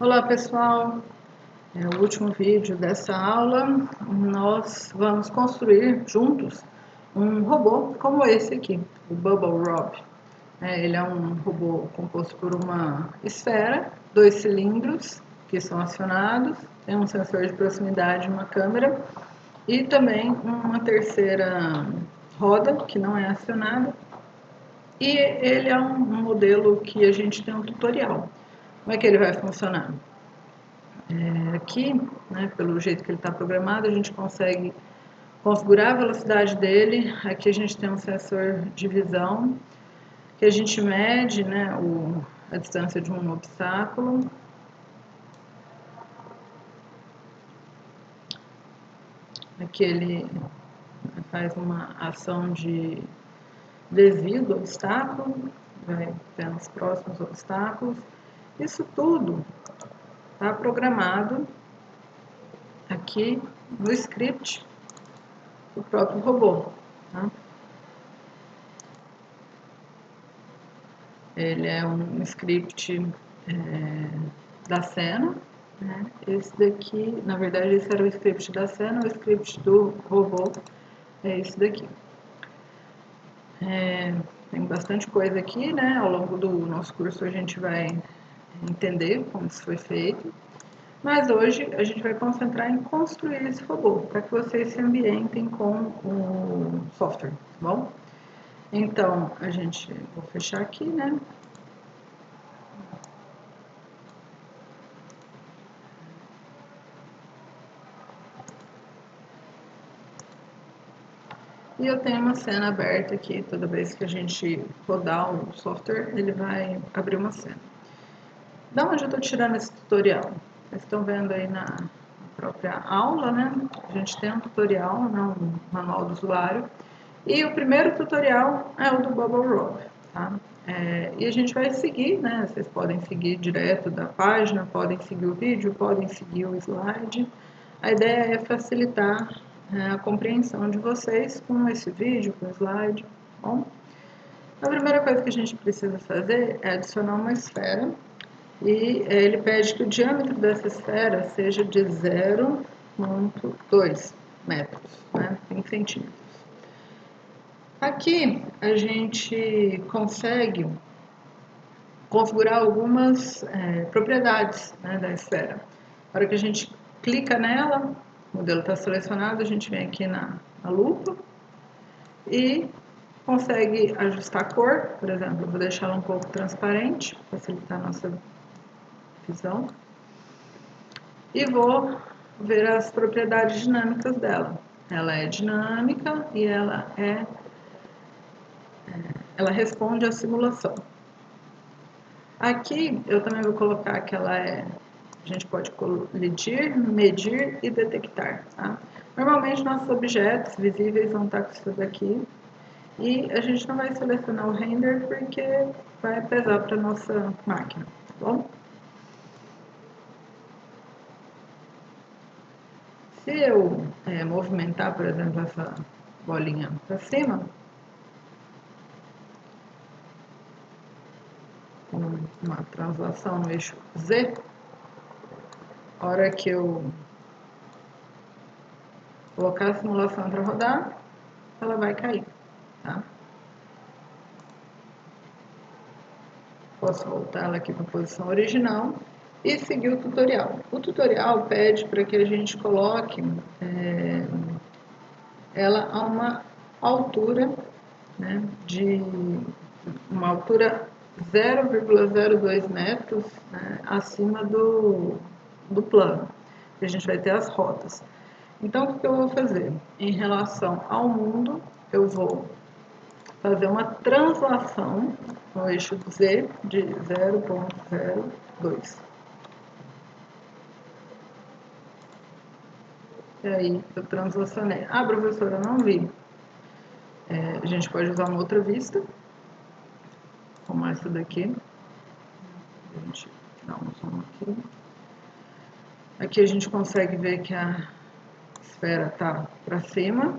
Olá pessoal, o último vídeo dessa aula nós vamos construir juntos um robô como esse aqui, o Bubble Rob. Ele é um robô composto por uma esfera, 2 cilindros que são acionados, tem um sensor de proximidade, uma câmera e também uma terceira roda que não é acionada. E ele é um modelo que a gente tem um tutorial. Como é que ele vai funcionar? Aqui, né, pelo jeito que ele está programado, a gente consegue configurar a velocidade dele. Aqui a gente tem um sensor de visão, que a gente mede, né, a distância de um obstáculo. Aqui ele faz uma ação de desvio do obstáculo, vai vendo os próximos obstáculos. Isso tudo está programado aqui no script do próprio robô. Tá? Ele é um script da cena, né? Esse daqui, na verdade, esse era o script da cena, o script do robô é esse daqui. Tem bastante coisa aqui, né? Ao longo do nosso curso a gente vai entender como isso foi feito. Mas hoje a gente vai concentrar em construir esse robô, para que vocês se ambientem com o software, tá bom? Então, vou fechar aqui, né? E eu tenho uma cena aberta aqui, toda vez que a gente rodar o software, ele vai abrir uma cena. Da onde eu estou tirando esse tutorial? Vocês estão vendo aí na própria aula, né? A gente tem um tutorial, um manual do usuário. E o primeiro tutorial é o do Bubble Rob, tá? E a gente vai seguir, né? Vocês podem seguir direto da página, podem seguir o vídeo, podem seguir o slide. A ideia é facilitar a compreensão de vocês com esse vídeo, com o slide, tá bom? A primeira coisa que a gente precisa fazer é adicionar uma esfera e ele pede que o diâmetro dessa esfera seja de 0,2 metros, né, em centímetros. Aqui a gente consegue configurar algumas propriedades, né, da esfera. Na hora que a gente clica nela, o modelo está selecionado, a gente vem aqui na lupa e consegue ajustar a cor. Por exemplo, eu vou deixar ela um pouco transparente, facilitar a nossa visão. E vou ver as propriedades dinâmicas dela. Ela é dinâmica e ela responde à simulação. Aqui eu também vou colocar que a gente pode colidir, medir e detectar. Tá? Normalmente nossos objetos visíveis vão estar com isso daqui e a gente não vai selecionar o render porque vai pesar para a nossa máquina, tá bom? Se eu movimentar, por exemplo, essa bolinha para cima, com uma translação no eixo Z, a hora que eu colocar a simulação para rodar, ela vai cair, tá? Posso voltar ela aqui para a posição original e seguir o tutorial. O tutorial pede para que a gente coloque ela a uma altura, né, de uma altura 0,02 metros, né, acima do plano, que a gente vai ter as rotas. Então, o que eu vou fazer? Em relação ao mundo, eu vou fazer uma translação no eixo Z de 0,02. E aí, eu translacionei. Ah, professora, eu não vi. A gente pode usar uma outra vista, como essa daqui. A gente dá um zoom aqui. Aqui a gente consegue ver que a esfera está para cima.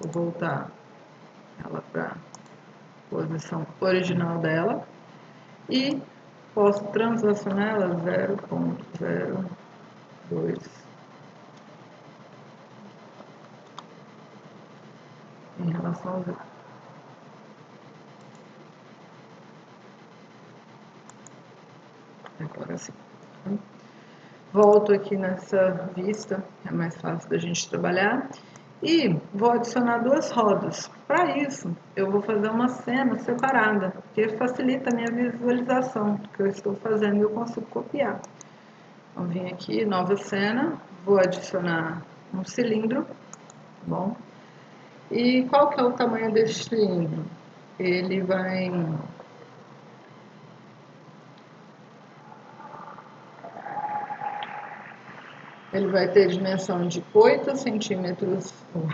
Vou voltar ela para a posição original dela. E posso translacionar ela 0,02 em relação ao 0. Agora sim. Volto aqui nessa vista, é mais fácil da gente trabalhar. E vou adicionar duas rodas. Para isso, eu vou fazer uma cena separada, que facilita a minha visualização do que eu estou fazendo e eu consigo copiar. Vou vir aqui, nova cena, vou adicionar um cilindro, tá bom? E qual que é o tamanho desse cilindro? Ele vai ter dimensão de 8 centímetros, o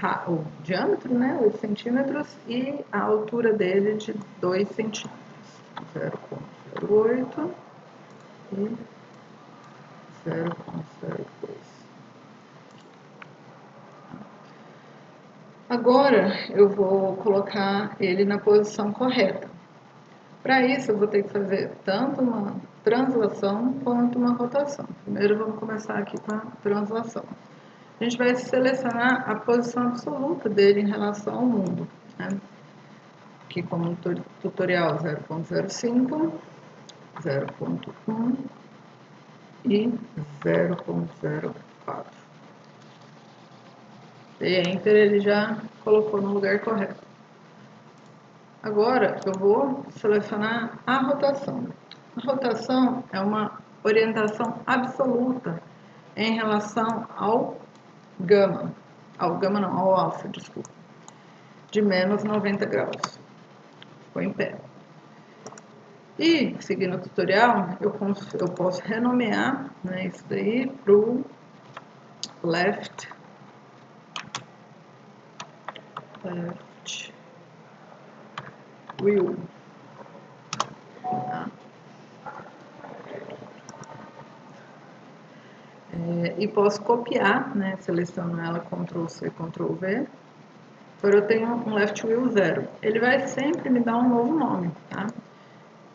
diâmetro, né, 8 centímetros, e a altura dele de 2 centímetros. 0,08 e 0,02. Agora, eu vou colocar ele na posição correta. Para isso, eu vou ter que fazer tanto uma translação quanto uma rotação. Primeiro, vamos começar aqui com a translação. A gente vai selecionar a posição absoluta dele em relação ao mundo, né? Aqui como tutorial 0,05, 0,1 e 0,04. Dei Enter, ele já colocou no lugar correto. Agora eu vou selecionar a rotação. A rotação é uma orientação absoluta em relação ao gama. Ao alfa, desculpa. De menos 90 graus. Ficou em pé. E, seguindo o tutorial, eu posso renomear, né, isso daí para o left wheel. Tá? E posso copiar, né, seleciono ela Ctrl+C, Ctrl+V. Agora eu tenho um left wheel 0. Ele vai sempre me dar um novo nome, tá?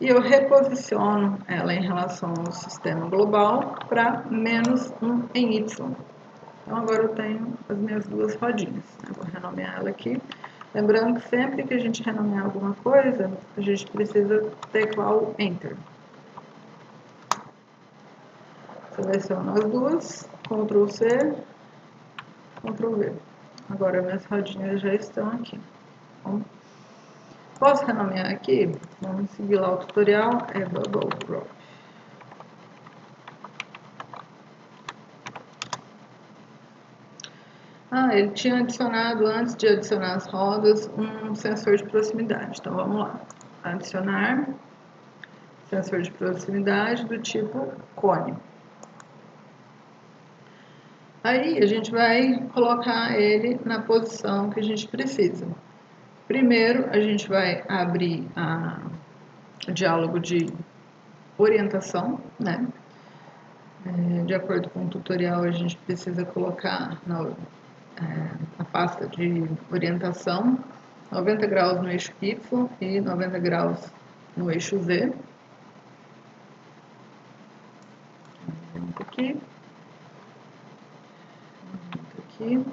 E eu reposiciono ela em relação ao sistema global para menos 1 em Y. Então agora eu tenho as minhas duas rodinhas. Eu vou renomear ela aqui. Lembrando que sempre que a gente renomear alguma coisa, a gente precisa teclar o Enter. Seleciono as duas, Ctrl+C, Ctrl+V. Agora minhas rodinhas já estão aqui. Bom, posso renomear aqui? Vamos seguir lá o tutorial, é Bubble Rob. Ele tinha adicionado, antes de adicionar as rodas, um sensor de proximidade. Então, vamos lá. Adicionar sensor de proximidade do tipo cone. Aí, a gente vai colocar ele na posição que a gente precisa. Primeiro, a gente vai abrir o diálogo de orientação, né? De acordo com o tutorial, a gente precisa colocar na pasta de orientação 90 graus no eixo Y e 90 graus no eixo Z. Aqui. Aqui.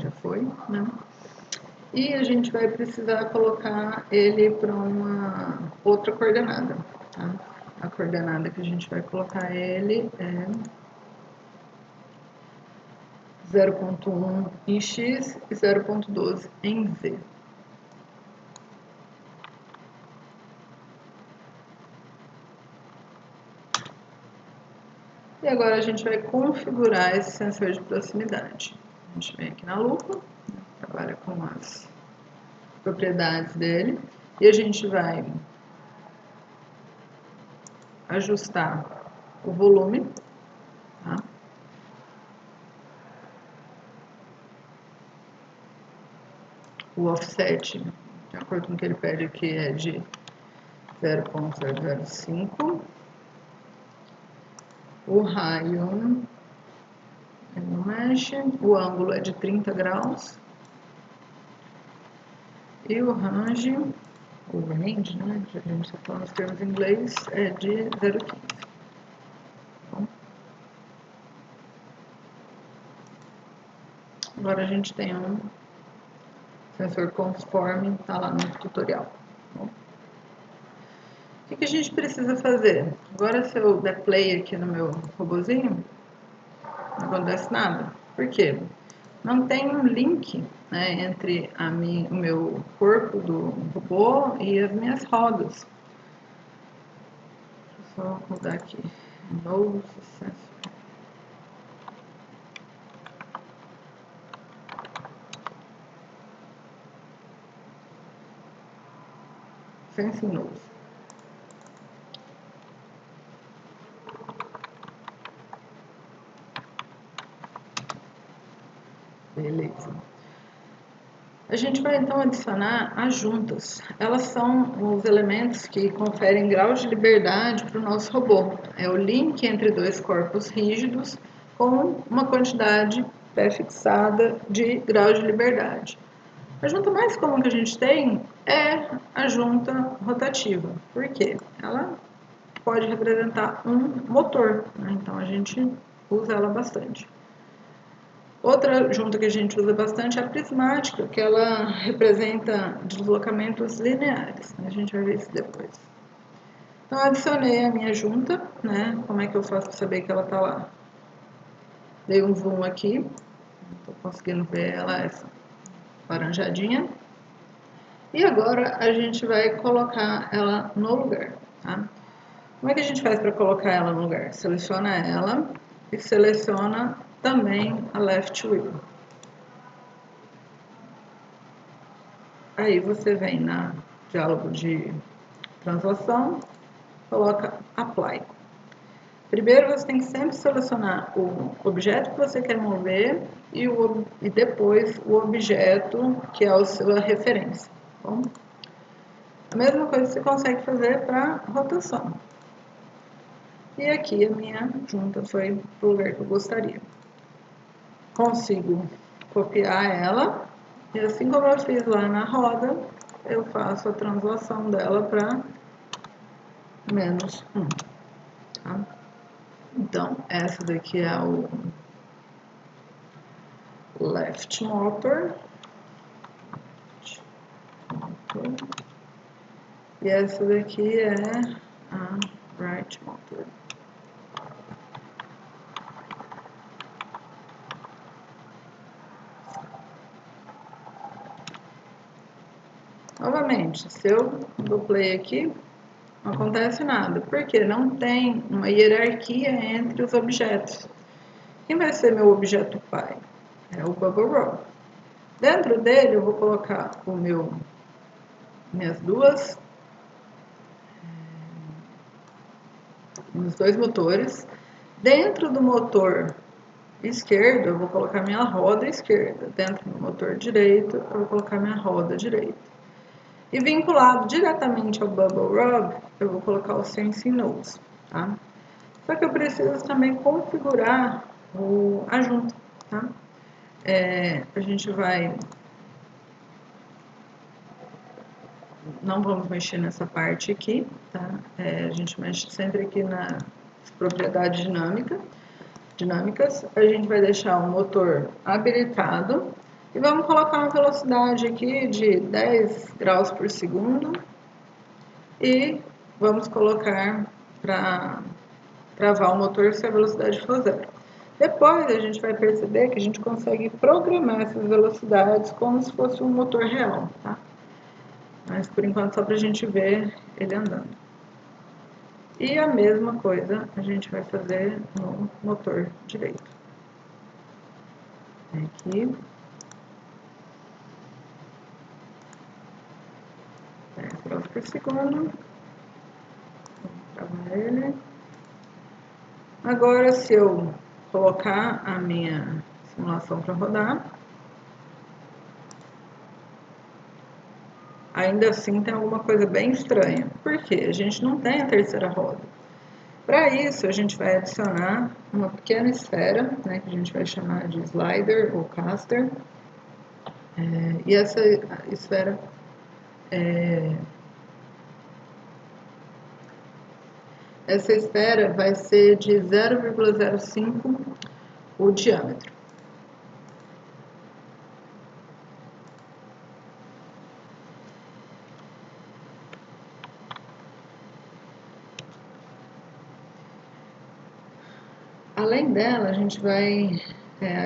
Já foi, né? E a gente vai precisar colocar ele para uma outra coordenada, tá? A coordenada que a gente vai colocar ele é 0,1 em X e 0,12 em Z. E agora a gente vai configurar esse sensor de proximidade. A gente vem aqui na lupa, trabalha com as propriedades dele, e a gente vai ajustar o volume, tá? O offset, de acordo com o que ele pede aqui, é de 0,005. O raio não mexe, o ângulo é de 30 graus. E o range, o range, né, já que a gente está falando os termos em inglês, é de 0,15. Bom, agora a gente tem um sensor conforme, está lá no tutorial. Bom, o que a gente precisa fazer? Agora, se eu der play aqui no meu robozinho, não acontece nada. Por quê? Não tem um link, né, entre o meu corpo do robô e as minhas rodas. Deixa eu só mudar aqui. Novo sensor. Sensing Nose. Beleza. A gente vai então adicionar as juntas. Elas são os elementos que conferem graus de liberdade para o nosso robô. É o link entre dois corpos rígidos com uma quantidade pré-fixada de graus de liberdade. A junta mais comum que a gente tem é a junta rotativa. Por quê? Ela pode representar um motor, né? Então a gente usa ela bastante. Outra junta que a gente usa bastante é a prismática, que ela representa deslocamentos lineares. A gente vai ver isso depois. Então, eu adicionei a minha junta, né? Como é que eu faço para saber que ela está lá? Dei um zoom aqui, estou conseguindo ver ela, essa laranjadinha. E agora a gente vai colocar ela no lugar, tá? Como é que a gente faz para colocar ela no lugar? Seleciona ela e seleciona também a left wheel. Aí você vem na diálogo de translação, coloca Apply. Primeiro você tem que sempre selecionar o objeto que você quer mover e depois o objeto que é a sua referência. Bom, a mesma coisa você consegue fazer para rotação. E aqui a minha junta foi para o lugar que eu gostaria. Consigo copiar ela, e assim como eu fiz lá na roda, eu faço a translação dela para -1. Tá? Então, essa daqui é o left motor. E essa daqui é a right motor. Novamente, se eu dou play aqui, não acontece nada, porque não tem uma hierarquia entre os objetos. Quem vai ser meu objeto pai? É o Bubble Rob. Dentro dele eu vou colocar minhas os dois motores. Dentro do motor esquerdo eu vou colocar minha roda esquerda. Dentro do motor direito eu vou colocar minha roda direita. E vinculado diretamente ao Bubble Rob, eu vou colocar o Sensing Nose, tá? Só que eu preciso também configurar a junta, tá? A gente não vamos mexer nessa parte aqui, tá? A gente mexe sempre aqui nas propriedades dinâmicas. A gente vai deixar o motor habilitado e vamos colocar uma velocidade aqui de 10 graus por segundo e vamos colocar para travar o motor se a velocidade for 0. Depois a gente vai perceber que a gente consegue programar essas velocidades como se fosse um motor real, tá? Mas por enquanto só para a gente ver ele andando. E a mesma coisa a gente vai fazer no motor direito. Aqui. 10 graus por segundo. Vamos travar ele. Agora, se eu colocar a minha simulação para rodar, ainda assim tem alguma coisa bem estranha. Por quê? A gente não tem a terceira roda. Para isso, a gente vai adicionar uma pequena esfera, né, que a gente vai chamar de slider ou caster. E essa esfera essa esfera vai ser de 0,05 o diâmetro. Além dela, a gente vai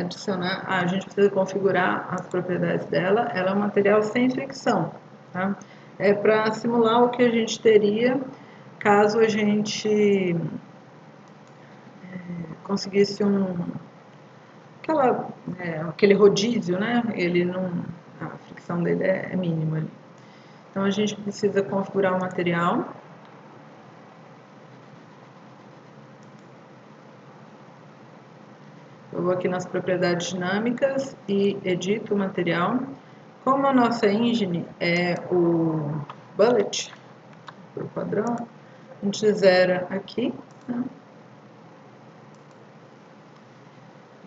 adicionar, a gente precisa configurar as propriedades dela. Ela é um material sem fricção, tá? É para simular o que a gente teria caso a gente conseguisse aquele rodízio, né? Ele não, a fricção dele é mínima. Então a gente precisa configurar o material. Eu vou aqui nas propriedades dinâmicas e edito o material. Como a nossa engine é o bullet, por padrão, a gente zera aqui, né?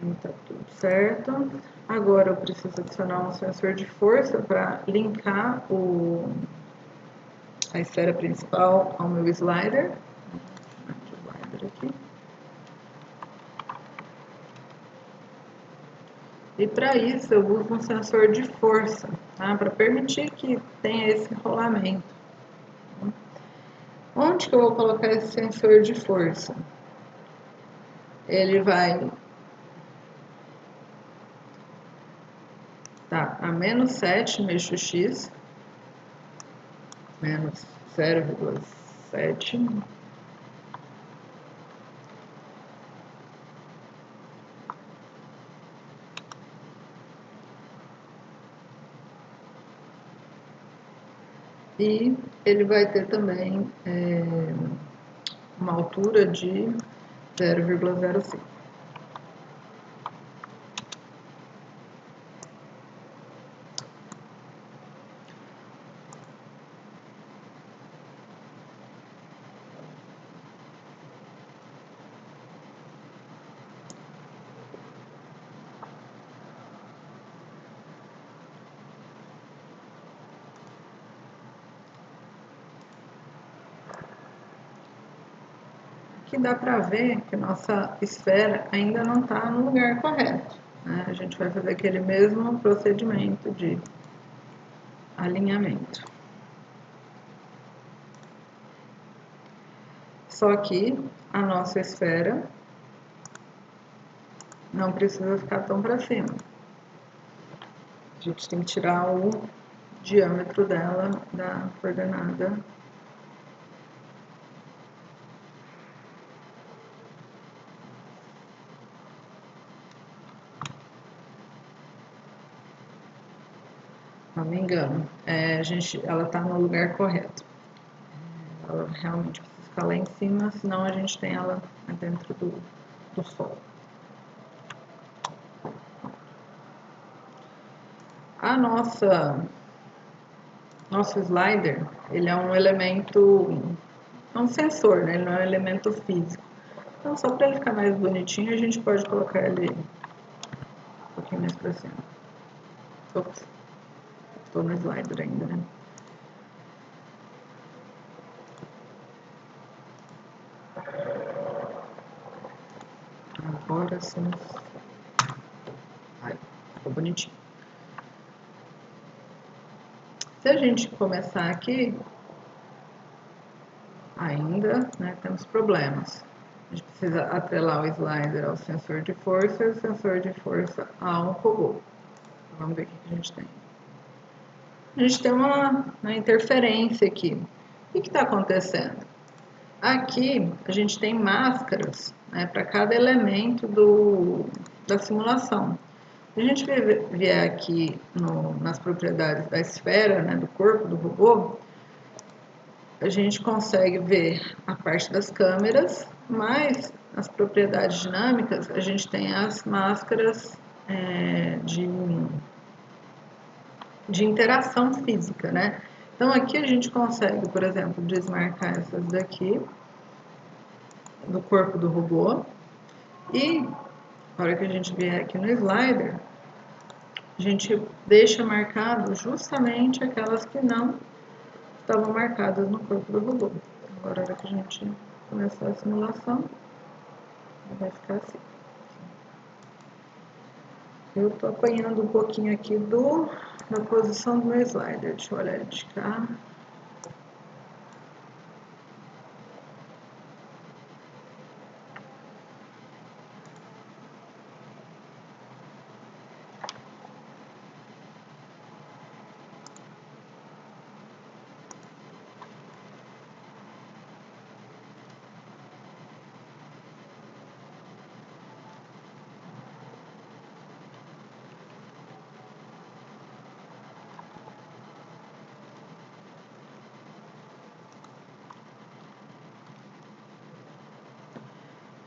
E tá tudo certo. Agora eu preciso adicionar um sensor de força para linkar a esfera principal ao meu slider. Aqui. E para isso eu uso um sensor de força, tá? Para permitir que tenha esse rolamento. Onde que eu vou colocar esse sensor de força? Ele vai estar a menos 7 no eixo X, menos 0,7. E ele vai ter também uma altura de 0,05. Aqui dá para ver que nossa esfera ainda não está no lugar correto, né? A gente vai fazer aquele mesmo procedimento de alinhamento. Só que a nossa esfera não precisa ficar tão para cima. A gente tem que tirar o diâmetro dela da coordenada. Não me engano, ela está no lugar correto. Ela realmente precisa ficar lá em cima, senão a gente tem ela dentro do solo. Nosso slider, ele é um elemento, é um sensor, né? Ele não é um elemento físico. Então, só para ele ficar mais bonitinho, a gente pode colocar ele um pouquinho mais para cima. Ops, estou no slider ainda, né? Agora sim. Ai, ficou bonitinho. Se a gente começar aqui, ainda, né, temos problemas. A gente precisa atrelar o slider ao sensor de força e o sensor de força ao robô. Vamos ver o que a gente tem. A gente tem uma interferência aqui. O que está acontecendo? Aqui a gente tem máscaras, né, para cada elemento da simulação. Se a gente vier aqui nas propriedades da esfera, né, do corpo do robô, a gente consegue ver a parte das câmeras, mas nas propriedades dinâmicas a gente tem as máscaras de interação física, né? Então aqui a gente consegue, por exemplo, desmarcar essas daqui do corpo do robô e na hora que a gente vier aqui no slider, a gente deixa marcado justamente aquelas que não estavam marcadas no corpo do robô. Agora, na hora que a gente começar a simulação, vai ficar assim. Eu tô apanhando um pouquinho aqui da posição do meu slider. Deixa eu olhar ele de cá.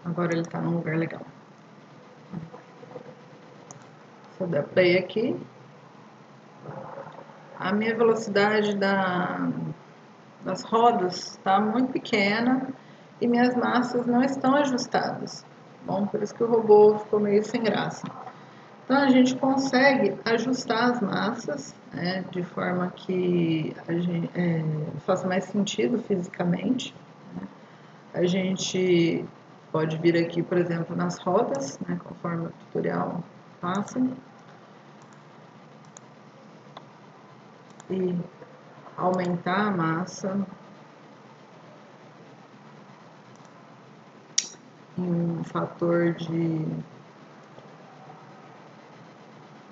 Agora ele está num lugar legal. Se eu der play aqui, a minha velocidade das rodas está muito pequena e minhas massas não estão ajustadas. Bom, por isso que o robô ficou meio sem graça. Então a gente consegue ajustar as massas, né, de forma que faça mais sentido fisicamente. Né? A gente pode vir aqui, por exemplo, nas rodas, né, conforme o tutorial passa, e aumentar a massa em um fator de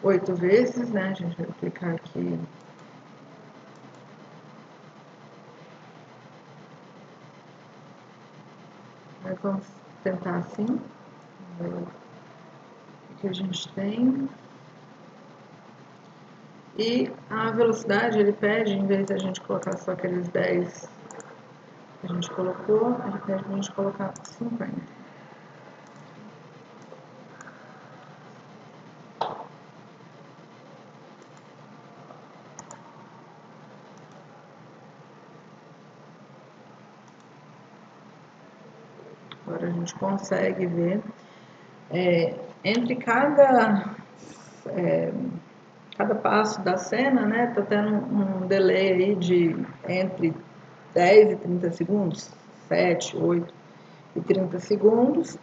8 vezes, né? A gente vai clicar aqui. Vamos tentar assim. Ver o que a gente tem. E a velocidade, ele pede, em vez de a gente colocar só aqueles 10 que a gente colocou, ele pede pra gente colocar 50. Agora a gente consegue ver entre cada passo da cena, né, tá tendo um delay aí de entre 10 e 30 segundos, 7, 8 e 30 segundos.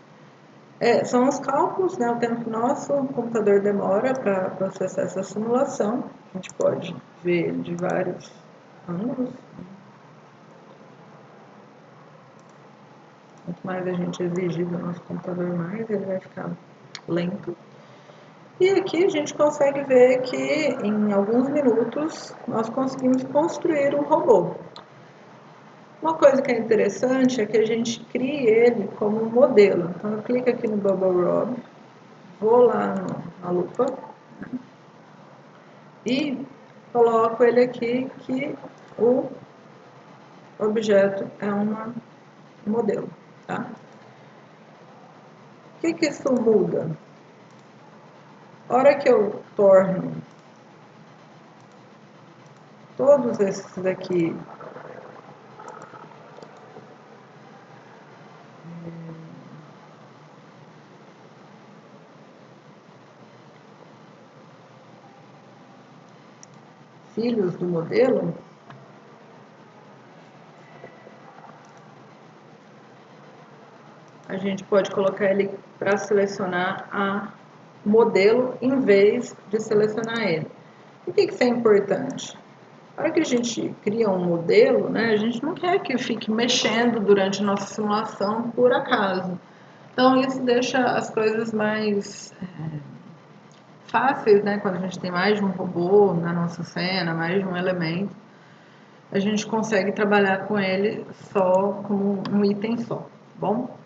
São os cálculos, né, o tempo que nosso computador demora para processar essa simulação. A gente pode ver ele de vários ângulos. Quanto mais a gente exigir do nosso computador, mais ele vai ficar lento. E aqui a gente consegue ver que em alguns minutos nós conseguimos construir um robô. Uma coisa que é interessante é que a gente crie ele como um modelo. Então eu clico aqui no Bubble Rob, vou lá na lupa, né, e coloco ele aqui que o objeto é um modelo. Tá? O que isso muda? A hora que eu torno todos esses daqui filhos do modelo, a gente pode colocar ele para selecionar a modelo em vez de selecionar ele. Por que isso é importante? Na hora que a gente cria um modelo, né, a gente não quer que fique mexendo durante a nossa simulação por acaso. Então isso deixa as coisas mais fáceis, né, quando a gente tem mais de um robô na nossa cena, mais de um elemento, a gente consegue trabalhar com ele só como um item só, bom?